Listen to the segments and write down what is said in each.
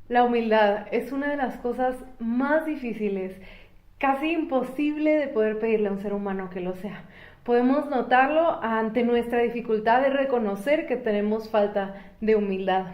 La humildad es una de las cosas más difíciles, casi imposible de poder pedirle a un ser humano que lo sea. Podemos notarlo ante nuestra dificultad de reconocer que tenemos falta de humildad.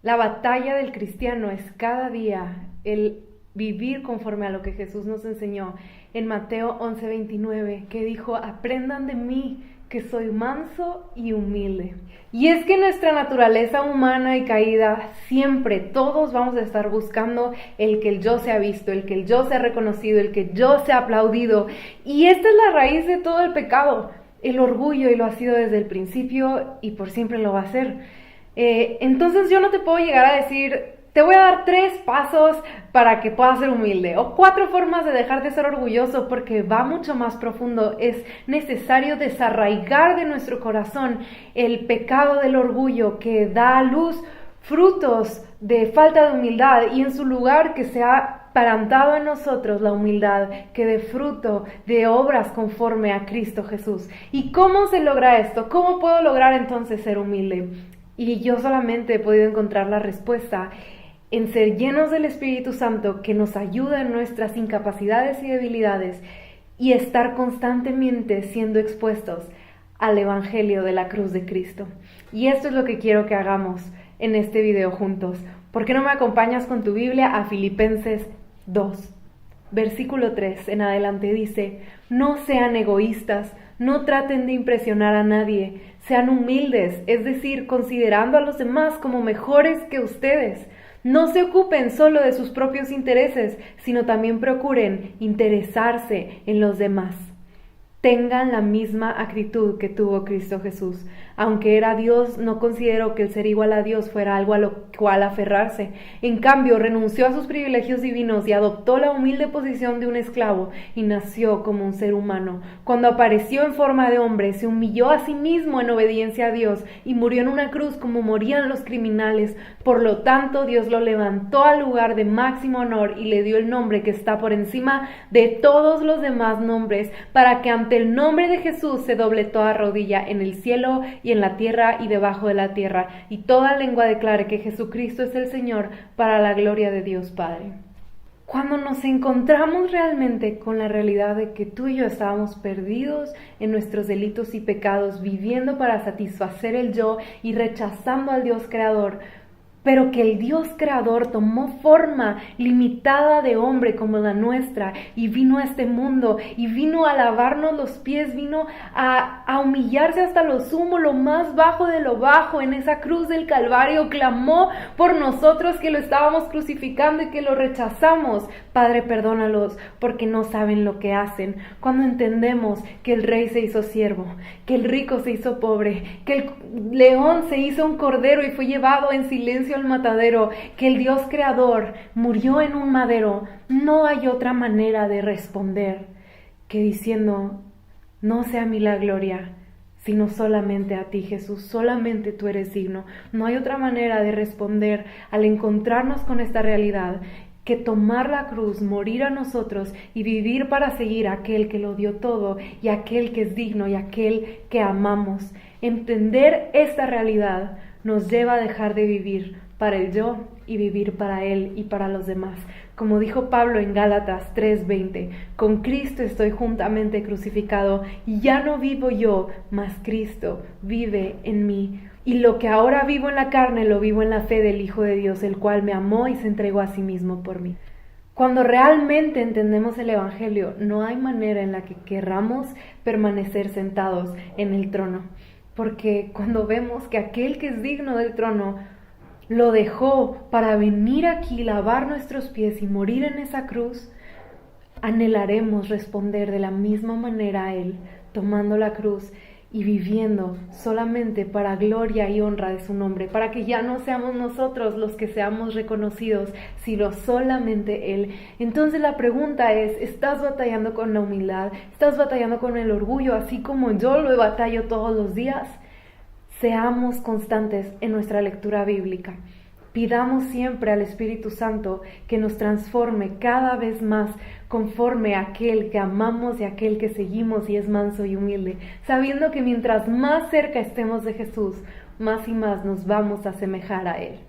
La batalla del cristiano es cada día el vivir conforme a lo que Jesús nos enseñó en Mateo 11:29, que dijo: aprendan de mí, que soy manso y humilde. Y es que nuestra naturaleza humana y caída, siempre todos vamos a estar buscando el que el yo sea visto, el que el yo sea reconocido, el que el yo sea aplaudido. Y esta es la raíz de todo el pecado, el orgullo, y lo ha sido desde el principio y por siempre lo va a ser. Entonces yo no te puedo llegar a decir: te voy a dar 3 pasos para que puedas ser humilde, o 4 formas de dejar de ser orgulloso, porque va mucho más profundo. Es necesario desarraigar de nuestro corazón el pecado del orgullo, que da a luz frutos de falta de humildad, y en su lugar que sea plantado en nosotros la humildad, que dé fruto de obras conforme a Cristo Jesús. ¿Y cómo se logra esto? ¿Cómo puedo lograr entonces ser humilde? Y yo solamente he podido encontrar la respuesta en ser llenos del Espíritu Santo, que nos ayuda en nuestras incapacidades y debilidades, y estar constantemente siendo expuestos al Evangelio de la cruz de Cristo. Y esto es lo que quiero que hagamos en este video juntos. ¿Por qué no me acompañas con tu Biblia a Filipenses 2? Versículo 3 en adelante dice: no sean egoístas, no traten de impresionar a nadie, sean humildes, es decir, considerando a los demás como mejores que ustedes. No se ocupen solo de sus propios intereses, sino también procuren interesarse en los demás. Tengan la misma actitud que tuvo Cristo Jesús. Aunque era Dios, no consideró que el ser igual a Dios fuera algo a lo cual aferrarse. En cambio, renunció a sus privilegios divinos y adoptó la humilde posición de un esclavo, y nació como un ser humano. Cuando apareció en forma de hombre, se humilló a sí mismo en obediencia a Dios y murió en una cruz como morían los criminales. Por lo tanto, Dios lo levantó al lugar de máximo honor y le dio el nombre que está por encima de todos los demás nombres, para que ante el nombre de Jesús se doble toda rodilla en el cielo y en la tierra y debajo de la tierra, y toda lengua declare que Jesucristo es el Señor, para la gloria de Dios Padre. Cuando nos encontramos realmente con la realidad de que tú y yo estábamos perdidos en nuestros delitos y pecados, viviendo para satisfacer el yo y rechazando al Dios creador, pero que el Dios creador tomó forma limitada de hombre como la nuestra y vino a este mundo y vino a lavarnos los pies, vino a humillarse hasta lo sumo, lo más bajo de lo bajo, en esa cruz del Calvario, clamó por nosotros que lo estábamos crucificando y que lo rechazamos. Padre, perdónalos porque no saben lo que hacen. Cuando entendemos que el rey se hizo siervo, que el rico se hizo pobre, que el león se hizo un cordero y fue llevado en silencio al matadero, que el Dios creador murió en un madero, no hay otra manera de responder que diciendo: no sea a mí la gloria, sino solamente a ti, Jesús, solamente tú eres digno. No hay otra manera de responder al encontrarnos con esta realidad que tomar la cruz, morir a nosotros y vivir para seguir a aquel que lo dio todo y aquel que es digno y aquel que amamos. Entender esta realidad nos lleva a dejar de vivir para el yo y vivir para Él y para los demás. Como dijo Pablo en Gálatas 3:20, con Cristo estoy juntamente crucificado, y ya no vivo yo, mas Cristo vive en mí. Y lo que ahora vivo en la carne, lo vivo en la fe del Hijo de Dios, el cual me amó y se entregó a sí mismo por mí. Cuando realmente entendemos el Evangelio, no hay manera en la que querramos permanecer sentados en el trono. Porque cuando vemos que aquel que es digno del trono lo dejó para venir aquí, lavar nuestros pies y morir en esa cruz, anhelaremos responder de la misma manera a Él, tomando la cruz y viviendo solamente para gloria y honra de su nombre, para que ya no seamos nosotros los que seamos reconocidos, sino solamente Él. Entonces la pregunta es: ¿estás batallando con la humildad? ¿Estás batallando con el orgullo, así como yo lo batallo todos los días? Seamos constantes en nuestra lectura bíblica. Pidamos siempre al Espíritu Santo que nos transforme cada vez más conforme a aquel que amamos y a aquel que seguimos y es manso y humilde, sabiendo que mientras más cerca estemos de Jesús, más y más nos vamos a asemejar a Él.